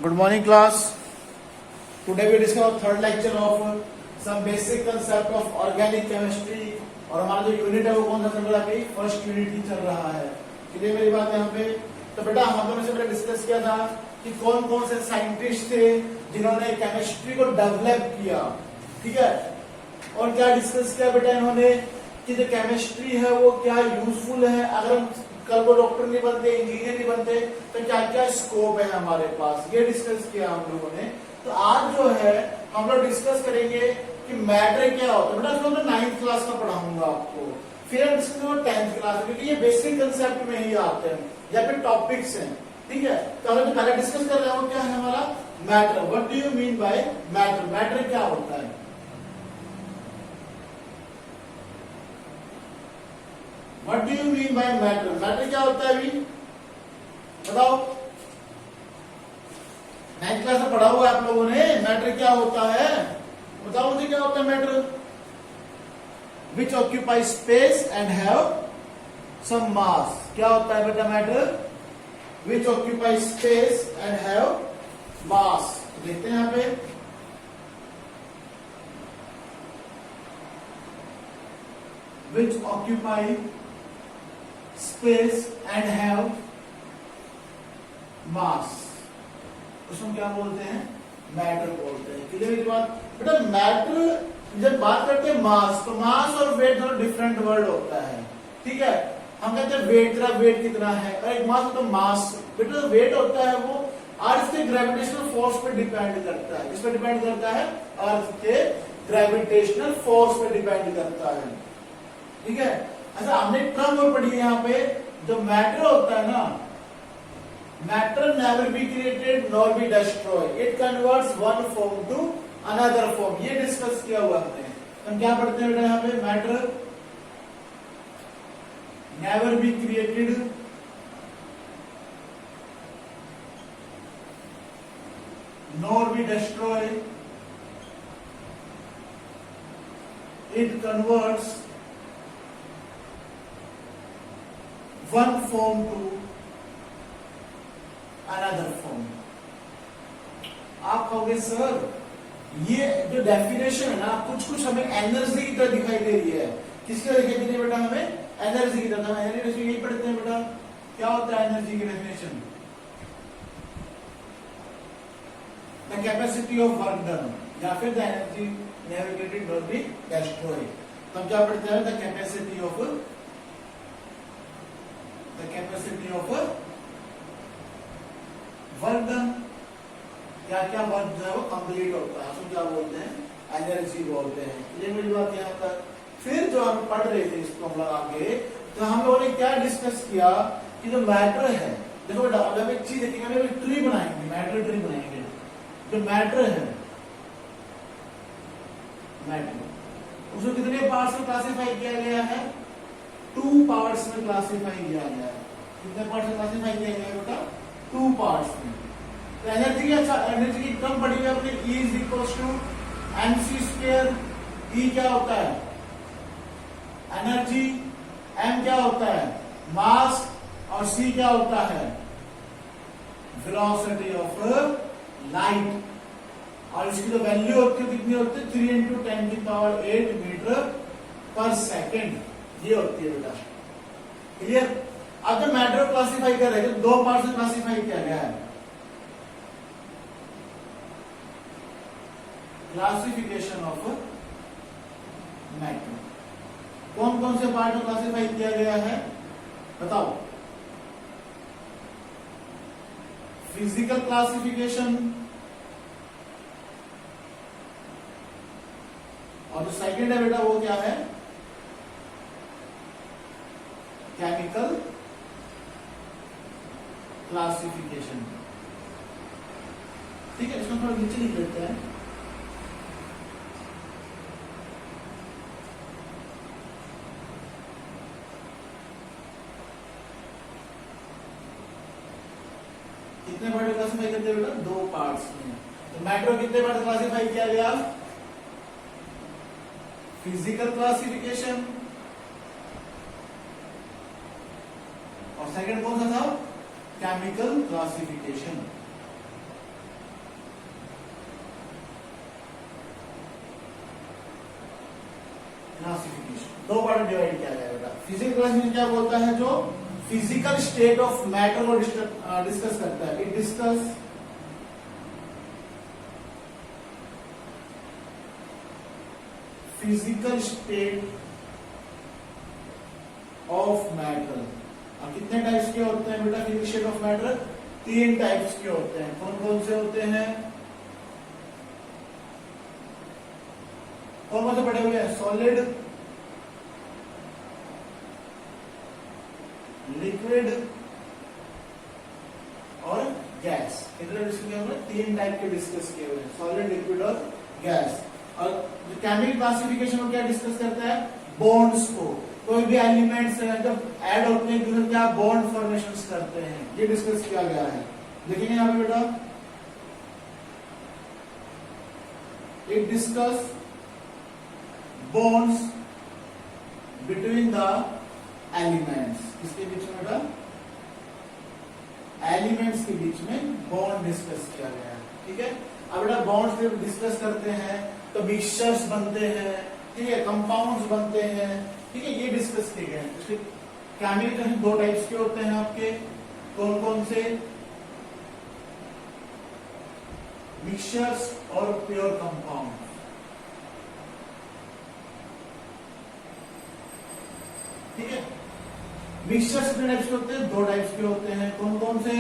Good morning, class. Today we discuss our third lecture of some basic concept of organic chemistry. और हमारा जो unit है वो कौन सा चल रहा है? फर्स्ट यूनिट ही चल रहा है. क्लियर मेरी बात यहाँ पे? तो बेटा हम लोगों ने से डिस्कस किया था कि कौन कौन से साइंटिस्ट थे जिन्होंने केमिस्ट्री को डेवलप किया. ठीक है. और क्या डिस्कस किया बेटा इन्होंने कि जो केमिस्ट्री है वो क्या यूजफुल है. अगर हम कल को डॉक्टर नहीं बनते, इंजीनियर नहीं बनते तो क्या क्या स्कोप है हमारे पास, ये डिस्कस किया हम लोगों ने. तो आज जो है हम लोग डिस्कस करेंगे कि मैटर क्या होता है. बेटा इसको मैं 9th क्लास का पढ़ाऊंगा आपको, फिर हम डिस्कस करेंगे 10th क्लास, क्योंकि ये बेसिक कंसेप्ट में ही आते हैं या फिर टॉपिक्स हैं. ठीक है. तो हम जो पहले डिस्कस कर रहे हैं वो क्या है हमारा matter. What do you mean by matter? Matter क्या होता है? What do you mean by matter? Matter क्या होता है अभी बताओ. 9th क्लास में पढ़ा हुआ है आप लोगों ने. मैटर क्या होता है बताओ मुझे, क्या होता है matter? Which occupies space and have some mass. क्या होता है बेटा matter? Which occupies space and have mass. देखते हैं यहाँ पे which occupy space and have mass. उसमें क्या बोलते हैं? मैटर बोलते हैं. क्लियर मेरी बात बेटा. मैटर जब बात करते हैं मास, तो मास और वेट दोनों डिफरेंट वर्ड होता है. ठीक है. हम कहते हैं वेट, तेरा वेट कितना है, और एक मास होता है मास. बेटा जो वेट होता है वो अर्थ के ग्रेविटेशनल फोर्स पर डिपेंड करता है. किस पर डिपेंड करता है? अर्थ के ग्रेविटेशनल फोर्स पर डिपेंड करता है. ठीक है. अच्छा हमने टर्म और पढ़ी है यहाँ पे, जो मैटर होता है ना, matter never be created nor be destroy, it converts one form to another form. ये डिस्कस किया हुआ हमने. हम क्या पढ़ते हैं बेटा यहाँ पे? Matter never be created nor be destroy, it converts one form to another form. आप कहोगे सर ये जो डेफिनेशन है ना, कुछ कुछ हमें एनर्जी की तरह दिखाई दे रही है. किसकी तरह दिखाई दे रही है बेटा? हमें एनर्जी की तरह. एनर्जी यही पढ़ते हैं बेटा. क्या होता है एनर्जी की definition? The capacity of work done, या फिर the energy never created nor be destroyed. तो हम क्या पढ़ते हैं? The capacity of work done. क्या क्या वर्क जो है वो कंप्लीट होता है, उसको क्या बोलते हैं? एनर्जी बोलते हैं. ये मेरी बात यहाँ तक. फिर जो हम पढ़ रहे थे इसको हम लोग आगे, तो हम लोगों ने क्या डिस्कस किया कि जो मैटर है, देखो बेटा अब एक चीज देखेंगे, ट्री बनाएंगे, मैटर ट्री बनाएंगे. जो मैटर है, मैटर उसको कितने पार्ट्स में क्लासिफाई किया गया है? 2 पार्ट्स में क्लासिफाई किया गया है. कितने पार्ट्स में क्लासिफाई किया गया है बेटा? 2 पार्ट्स में. तो एनर्जी की, अच्छा एनर्जी की टर्म पढ़ी हुई है अपने. E is equals to mc square. E क्या होता है? एनर्जी. m क्या होता है? मास. और c क्या होता है? Velocity of light. और इसकी जो वैल्यू होती है कितनी होती है? 3 × 10⁸ मीटर पर सेकेंड. ये होती है बेटा. क्लियर. अब जो मैटर क्लासिफाई कर रहे हैं, 2 पार्ट में क्लासिफाई किया गया है. Classification of matter. कौन कौन से पार्ट में क्लासिफाई किया गया है बताओ? फिजिकल क्लासिफिकेशन, और जो सेकंड है बेटा वो क्या है? Chemical classification. ठीक है. इसको थोड़ा नीचे लिख देते हैं. कितने पार्ट क्लासिफाई करते हैं बेटा? 2 पार्ट्स में. तो मैटर कितने पार्ट क्लासिफाई किया गया? फिजिकल क्लासिफिकेशन, और सेकंड कौन सा था? Chemical classification. दो पार्ट में डिवाइड किया गया बेटा। फिजिकल क्लासिफिकेशन क्या बोलता है, जो फिजिकल स्टेट ऑफ मैटर को डिस्कस करता है। It discuss physical state of matter. अब कितने टाइप्स के होते हैं बेटा physical state of matter? 3 types के होते हैं। कौन कौन से होते हैं? कौन कौन से पढ़े हुए हैं? सॉलिड, लिक्विड और गैस। कितने डिस्कस किए हुए? 3 टाइप के डिस्कस किए हुए हैं, सॉलिड, लिक्विड और गैस। और जो केमिकल क्लासिफिकेशन को क्या डिस्कस करता है? बॉन्ड्स को। कोई भी एलिमेंट्स जब ऐड होते हैं तो क्या बॉन्ड फॉर्मेशंस करते हैं, ये डिस्कस किया गया है। देखेंगे यहाँ पे बेटा, it discuss bonds between the elements. किसके बीच में बेटा? एलिमेंट्स के बीच में बॉन्ड डिस्कस किया गया है। ठीक है, अब बेटा बॉन्ड्स जब डिस्कस करते हैं तो मिक्सचर्स बनते हैं, ठीक है, कंपाउंड्स बनते हैं, ठीक है, ये डिस्कस किए गए हैं। इसके केमिकल 2 टाइप्स के होते हैं आपके। कौन कौन से? मिक्सचर्स और प्योर कंपाउंड। ठीक है, मिक्सचर्स कितने टाइप्स के होते हैं? 2 टाइप्स के होते हैं। कौन कौन से?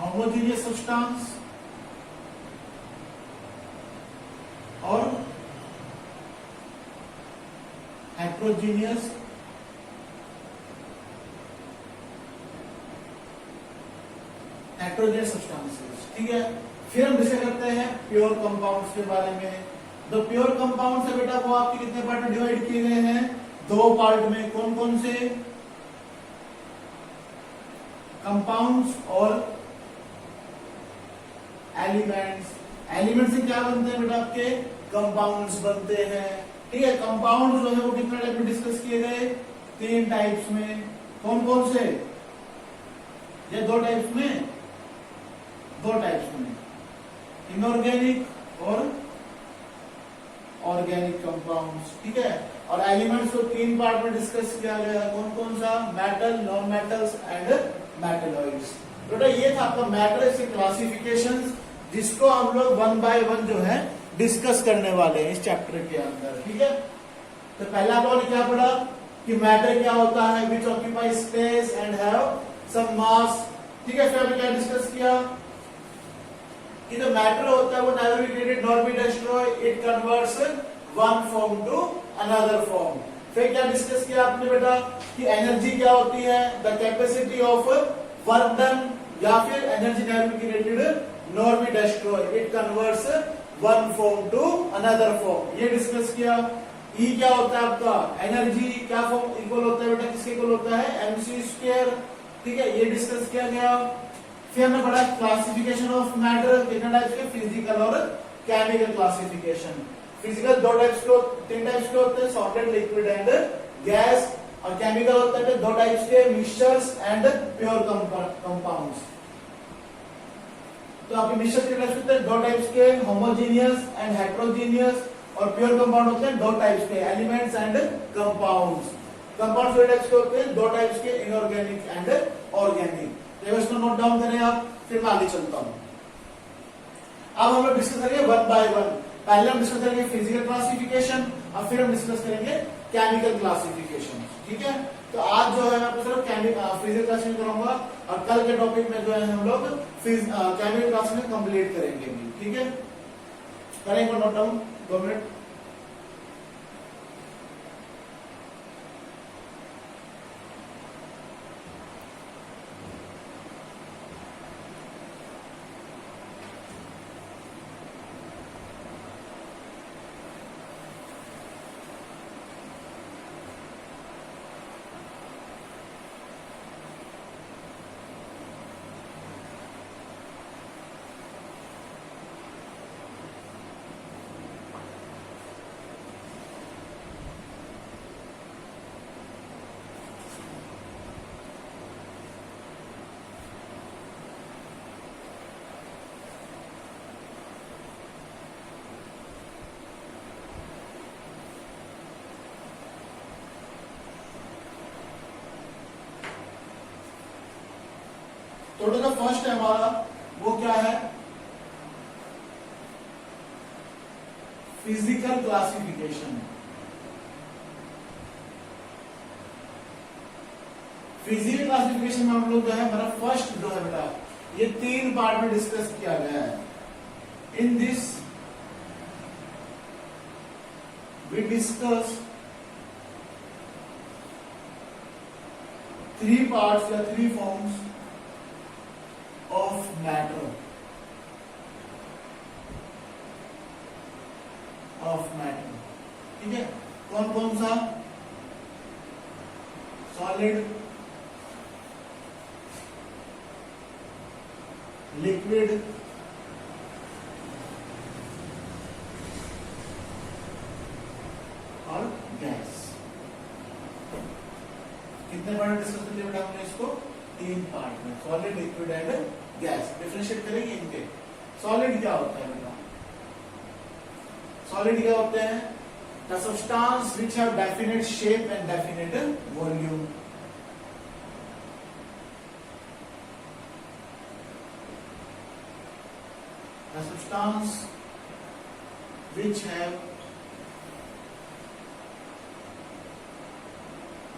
होमोजीनियस सब्सटेंस और हेट्रोजीनियस सब्सटेंसेस। ठीक है, फिर हम डिस्कस करते हैं प्योर कंपाउंड्स के बारे में। तो प्योर कंपाउंड्स है बेटा वो आपके कितने पार्ट में डिवाइड किए गए हैं? 2 पार्ट में। कौन कौन से? कंपाउंड्स और एलिमेंट्स। एलिमेंट्स से क्या बनते हैं बेटा? आपके कंपाउंड्स बनते हैं। ठीक है, कंपाउंड जो है वो कितने टाइप में डिस्कस किए गए? 3 टाइप्स में। कौन कौन से? ये 2 टाइप्स में, 2 टाइप्स में, इनऑर्गेनिक और ऑर्गेनिक कंपाउंड्स। ठीक है, और एलिमेंट्स को 3 पार्ट में डिस्कस किया गया। कौन कौन सा? Metal, non metals and metalloids. बेटा ये था आपका मैटर से क्लासिफिकेशंस, जिसको हम लोग 1 बाय 1 जो है डिस्कस करने वाले हैं इस चैप्टर के अंदर। ठीक है, तो पहला आप लोगों ने क्या पढ़ा कि मैटर क्या होता है? Which occupy space and have some mass. ठीक है, फिर हमने क्या डिस्कस किया कि जो मैटर होता है वो neither be created nor be destroyed, it converts one form to another form। फिर क्या डिस्कस किया आपने बेटा कि एनर्जी क्या होती है? The capacity of work done, या फिर energy neither be created nor be destroyed, it converts one form to another form। ये डिस्कस किया। E क्या होता है आपका? एनर्जी क्या फॉर्म इक्वल होता है बेटा? किसके इक्वल होता है? mc²। ठीक है, ये डिस्कस किया गया। फिर हमने पढ़ा क्लासिफिकेशन ऑफ मैटर, कितने टाइप्स के? फिजिकल और केमिकल क्लासिफिकेशन। फिजिकल 2 टाइप्स के, 3 टाइप्स के होते हैं, सॉलिड, लिक्विड एंड गैस। और केमिकल होते हैं 2 टाइप्स के, मिक्सचर्स एंड प्योर कंपाउंड्स। तो आपके मिक्सचर के टाइप्स होते हैं 2 टाइप्स के, होमोजीनियस एंड हेट्रोजीनियस। और प्योर कंपाउंड होते हैं 2 टाइप्स के, elements and compounds. Compounds 2 types के होते हैं, 2 टाइप्स के, इनऑर्गेनिक एंड ऑर्गेनिक। तो इसको नोट डाउन करें आप, फिर मैं आगे चलता हूं। अब हम लोग डिस्कस करेंगे 1 बाय 1। पहले हम डिस्कस करेंगे फिजिकल क्लासिफिकेशन और फिर हम डिस्कस करेंगे केमिकल क्लासिफिकेशन। ठीक है, तो आज जो है मैं आपको सिर्फ फिजिकल क्लासिफिकेशन कराऊंगा और कल के टॉपिक में जो है हम लोग केमिकल क्लासिफिकेशन कंप्लीट करेंगे। ठीक है, करेंगे नोट डाउन 2 मिनट। तो जो फर्स्ट है हमारा वो क्या है, फिजिकल क्लासिफिकेशन। फिजिकल क्लासिफिकेशन में हम लोग जो है हमारा फर्स्ट जो है बेटा ये 3 पार्ट में डिस्कस किया गया है। In this we discuss 3 parts या 3 फॉर्म्स ऑफ मैटर, ठीक है। कौन कौन सा, सॉलिड, लिक्विड, और गैस। कितने पार्ट डिस्कस कर लिया बेटा हमने इसको, 3 पार्ट में, solid, liquid and gas. Differentiate करेंगे इनके। सॉलिड क्या होता है बेटा, सॉलिड क्या होते हैं, the substance which have definite shape and definite volume. The substance which have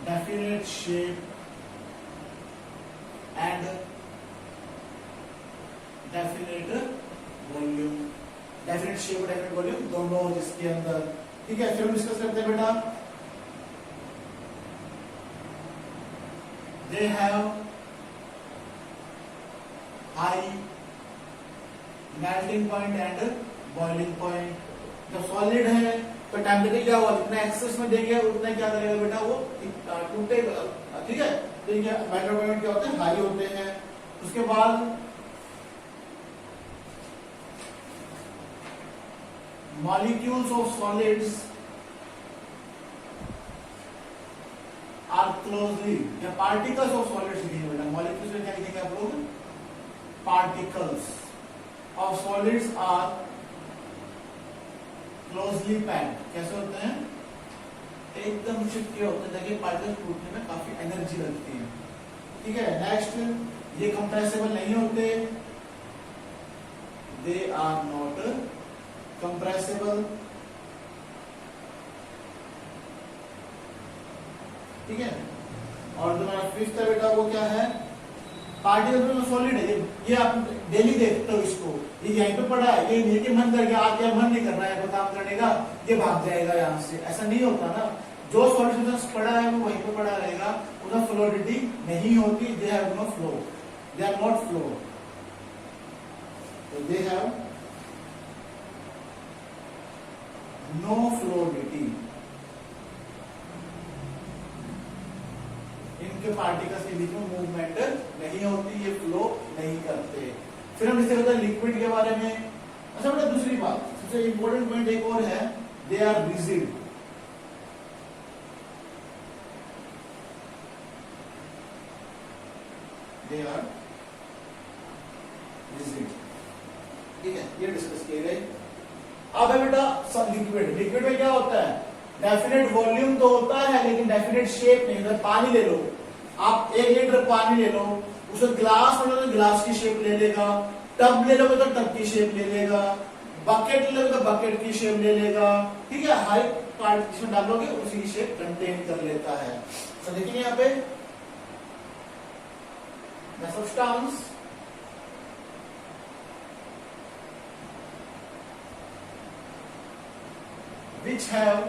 definite shape and definite volume, definite shape और definite volume दोनों जिसके अंदर, ठीक है। फिर हम डिस्कस करते हैं बेटा, they have high melting point and boiling point. जब सॉलिड है तो टेम्परेचर क्या हुआ, जितना एक्सेस में देंगे उतना क्या करेगा बेटा, वो टूटेगा, ठीक है। तो ये मेल्टिंग पॉइंट क्या होते हैं, हाई होते हैं। उसके बाद molecules of solids are closely, या पार्टिकल्स ऑफ सॉलिड्स लिखेंगे बेटा। मॉलिक्यूल्स में क्या लिखेंगे आप लोग, particles of solids are closely packed। कैसे होते हैं, एकदम चिपके होते हैं ताकि पार्टिकल टूटने में काफी एनर्जी लगती है, ठीक है। नेक्स्ट, ये कंप्रेसिबल नहीं होते, दे आर नॉट कंप्रेसिबल, ठीक है। और जो हमारा फिफ्थ है बेटा वो क्या है, पार्टिकल में सॉलिड है, ये आप डेली देखते हो इसको, ये यहीं पे पड़ा है, ये नीचे मन करके आके मन नहीं कर रहा है काम करने का, ये भाग जाएगा यहाँ से, ऐसा नहीं होता ना। जो सॉलिड पड़ा है वो वहीं पे पड़ा रहेगा, उसमें फ्लोरिटी नहीं होती, they have no flow, they are not flow, तो दे हैव नो फ्लोरिटी। इनके पार्टिकल्स के बीच में मूवमेंट नहीं होती, ये फ्लो नहीं करते। फिर हम इससे बताते हैं लिक्विड के बारे में। अच्छा बेटा दूसरी बात, सबसे इंपॉर्टेंट पॉइंट एक और है, they are rigid. They are rigid, ठीक है, ये डिस्कस किए गए। अब है बेटा लिक्विड। लिक्विड में क्या होता है, डेफिनेट वॉल्यूम तो होता है लेकिन डेफिनेट शेप नहीं। अगर पानी ले लो आप, 1 लीटर पानी ले लो, उसे ग्लास में लो तो ग्लास की शेप ले लेगा, टब ले लोगे तो टब की शेप ले लेगा, बकेट ले लोगे तो बकेट की शेप ले लेगा, ठीक है। हाई पार्ट इसमें डालोगे उसी की शेप कंटेन कर लेता है। तो देखिए यहाँ पे the substance which have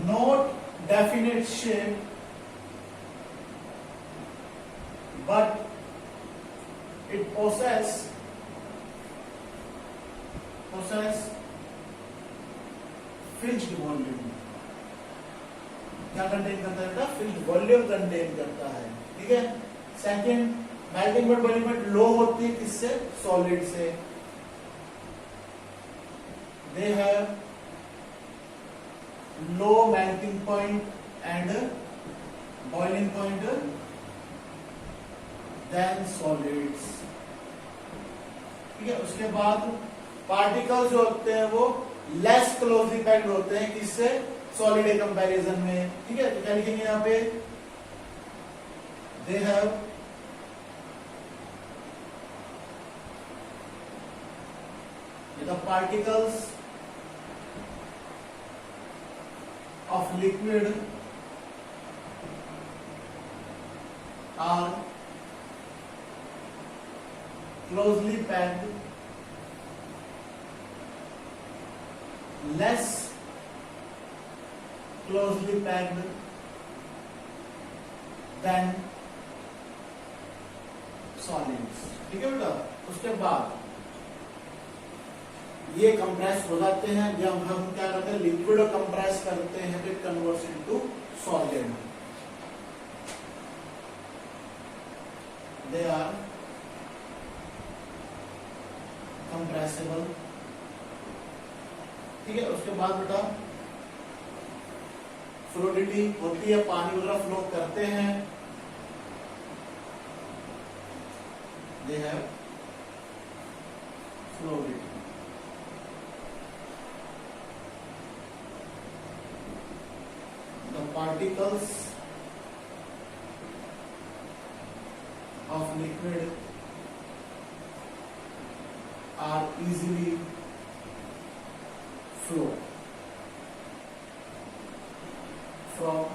not definite shape but it possess fixed volume। क्या कंटेन करता है बेटा, फिक्स्ड वॉल्यूम कंटेन करता है, ठीक है। Second, melting point boiling point low होती है किससे, सॉलिड से। They have low melting point and boiling point than solids, ठीक है। उसके बाद पार्टिकल्स जो होते हैं वो लेस क्लोजली पैक्ड होते हैं किससे, सॉलिड के कंपैरिजन में, ठीक है। तो क्या लिखेंगे यहाँ पे, they have the particles of liquid are closely packed, less closely packed than solids. ठीक है बेटा, उसके बाद ये कंप्रेस हो जाते हैं। जब हम क्या करते हैं, लिक्विड कंप्रेस करते हैं तो it converts into solid. They are compressible. ठीक है, उसके बाद बेटा फ्लूइडिटी होती है, पानी वगैरह फ्लो करते हैं। They have fluidity. The particles of liquid are easily flow from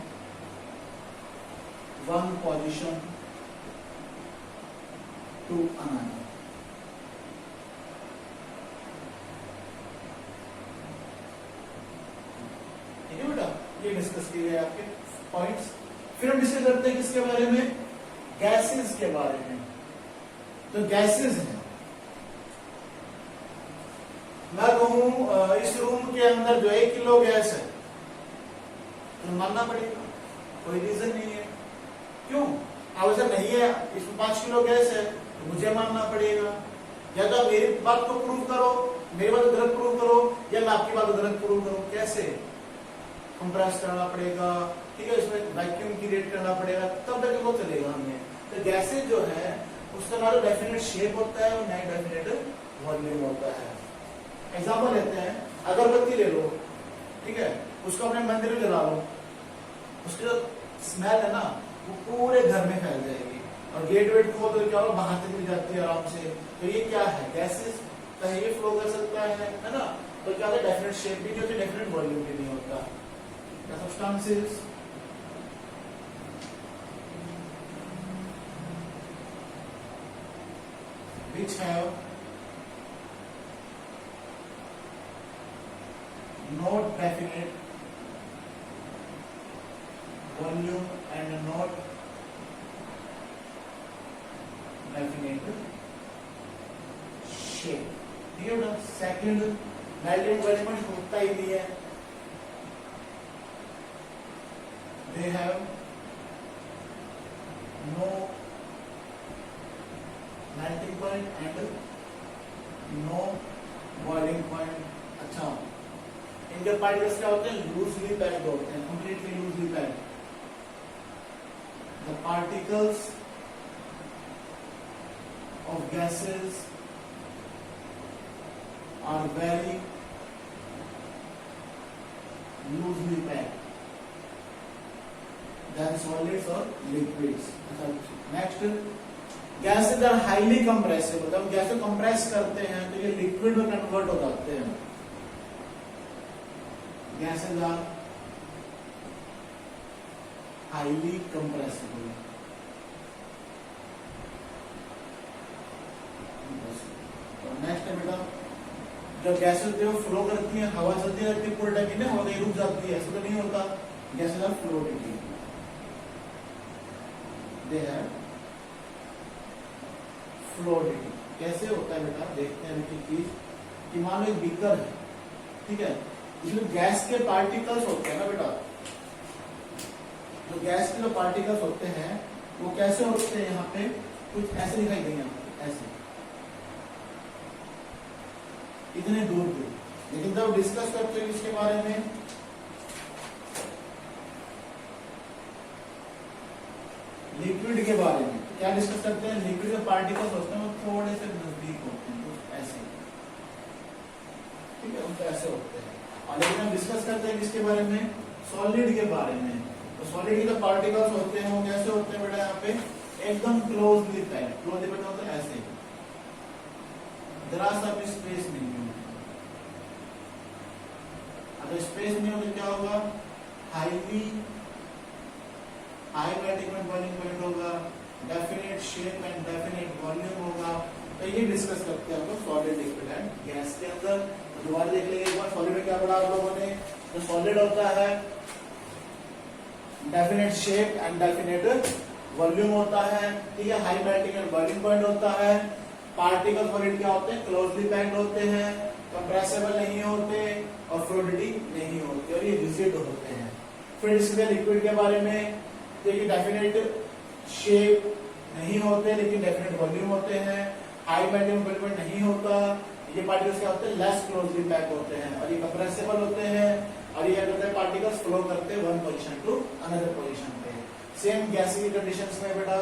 one position to another. ठीक है बेटा, ये डिस्कस किए गए आपके पॉइंट्स। फिर हम डिस्कस करते हैं किसके बारे में, गैसेस के बारे में। तो गैसेस हैं, मैं कहूं इस रूम के अंदर जो 1 किलो गैस है तो मानना पड़ेगा, कोई रीजन नहीं है। क्यों? आवश्यक नहीं है, इसमें 5 किलो गैस है तो मुझे मानना पड़ेगा। या तो मेरी बात को प्रूव करो, मेरी बात को गलत प्रूव करो, या मैं आपकी बात को गलत प्रूव करो। कैसे? कंप्रेस करना पड़ेगा, ठीक है, इसमें वैक्यूम क्रिएट करना पड़ेगा, तब तक वो चलेगा हमें। तो गैसेज जो है उसका ना डेफिनेट शेप होता है और ना डेफिनेट वॉल्यूम होता है। एग्जाम्पल लेते हैं, अगरबत्ती ले लो, ठीक है, उसको अपने मंदिर में जला लो, उसकी जो स्मेल है ना वो पूरे घर में फैल जाएगी, और गेट वेट को तो क्या हो, बाहर तक मिल जाती है आराम से। तो ये क्या है, गैसेज कहीं भी फ्लो कर सकता है ना। तो क्या होता है, डेफिनेट शेप भी नहीं होती, डेफिनेट वॉल्यूम भी नहीं होता। Substances which have no definite volume and not definite shape। ठीक है बेटा, सेकंड मेल्टिंग एलिमेंट होता ही नहीं है। They have no melting point and no boiling point। अच्छा, इनके पार्टिकल्स क्या होते हैं, लूजली पैक्ड होते हैं, completely loosely packed. The particles of gases are very loosely packed than solids or liquids। Next, gases are highly compressible. जब gas को compress करते हैं तो ये लिक्विड में कन्वर्ट हो जाते हैं। Gases are highly compressible. Next है बेटा, जब गैसेज जो फ्लो करती है, हवा चलती रहती है पूरे टाइम, हवा कहीं रुक जाती है, ऐसा तो नहीं होता। Gases are floating. They have fluidity। कैसे होता है बेटा, देखते हैं एक चीज कि मान लो एक बीकर है, ठीक है, इसमें गैस के पार्टिकल्स होते हैं ना बेटा। जो गैस के जो पार्टिकल्स होते हैं वो कैसे होते हैं, यहाँ पे कुछ ऐसे दिखाई देंगे, ऐसे इतने दूर दूर। लेकिन जब डिस्कस करते हैं इसके बारे में, लिक्विड के बारे में क्या डिस्कस करते हैं, लिक्विड के पार्टिकल्स होते हैं वो थोड़े से नजदीक होते हैं, तो ऐसे, ठीक है, उनको ऐसे होते हैं। और लेकिन हम डिस्कस करते हैं किसके बारे में, सॉलिड के बारे में। तो सॉलिड के जो पार्टिकल्स होते हैं वो कैसे होते हैं बेटा, यहाँ पे एकदम क्लोजली पैक्ड। क्लोजली पैक्ड होता है ऐसे, जरा सा भी स्पेस नहीं है। अगर स्पेस नहीं हो तो क्या होगा, high melting point, boiling point होगा, definite shape and definite volume होगा। तो ये डिस्कस करते हैं हम लोग सॉलिड, लिक्विड एंड गैस के अंदर। दोबारा देख लेंगे एक बार, सॉलिड में क्या पढ़ा आप लोगों ने। तो सॉलिड होता है definite shape and definite volume होता है, ठीक है। High melting and boiling point होता है। पार्टिकल सॉलिड क्या होते हैं, क्लोजली पैक्ड होते हैं, कंप्रेसिबल नहीं होते और फ्लूइडिटी नहीं होती, और ये रिजिड होते हैं। फिर इसके लिक्विड के बारे में देखिए, डेफिनेट शेप नहीं होते लेकिन डेफिनेट वॉल्यूम होते हैं। हाई मेल्टिंग पॉइंट नहीं होता। ये पार्टिकल्स क्या होते हैं, लेस क्लोजली पैक होते हैं, और ये कंप्रेसिबल होते हैं, और ये क्या करते हैं, पार्टिकल्स फ्लो करते हैं one position to another position पे। सेम गैस की कंडीशंस में बेटा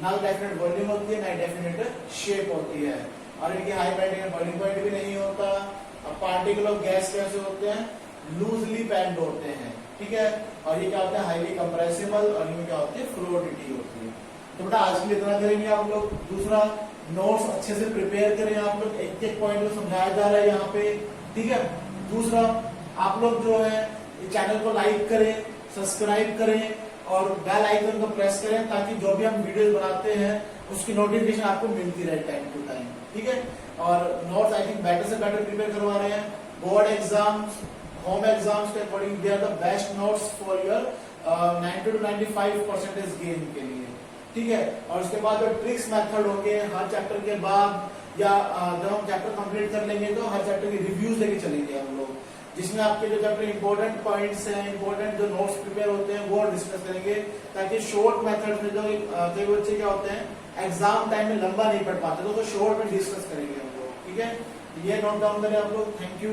ना डेफिनेट वॉल्यूम होती है ना डेफिनेट शेप होती है, और इनकी high melting and boiling point भी नहीं होता। अब पार्टिकल ऑफ गैस कैसे होते हैं, लूजली पैक्ड होते हैं, ठीक है। और ये क्या होता है, हाईली कंप्रेसिबल, और इनमें क्या होती है, फ्लूइडिटी होती है। तो बेटा आज के लिए इतना करेंगे आप लोग। दूसरा, नोट्स अच्छे से प्रिपेयर करें आप लोग, एक एक पॉइंट को समझाया जा रहा है यहाँ पे, ठीक है। दूसरा, आप लोग जो है चैनल को लाइक करें, सब्सक्राइब करें और बेल आइकन को प्रेस करें, ताकि जो भी हम वीडियोस बनाते हैं उसकी नोटिफिकेशन आपको मिलती रहे टाइम टू टाइम, ठीक है। और नोट्स आई थिंक बेटर से बेटर प्रिपेयर करवा रहे हैं। बोर्ड एग्जाम्स, होम एग्जाम्स के according they are the best notes for your 90 to 95% gain के लिए, ठीक है। और उसके बाद जो ट्रिक्स मेथड होंगे हर चैप्टर के बाद, या जब हम चैप्टर कंप्लीट कर लेंगे तो हर चैप्टर की रिव्यूज लेके चलेंगे हम लोग, जिसमें आपके जो चैप्टर इंपॉर्टेंट पॉइंट्स हैं, इंपॉर्टेंट जो नोट्स प्रिपेयर होते हैं वो डिस्कस करेंगे, ताकि शॉर्ट मेथड में जो कई बच्चे क्या होते हैं एग्जाम टाइम में लंबा नहीं पढ़ पाते, तो शॉर्ट में डिस्कस करेंगे हम लोग, ठीक है। ये नोट डाउन करें आप लोग। Thank you.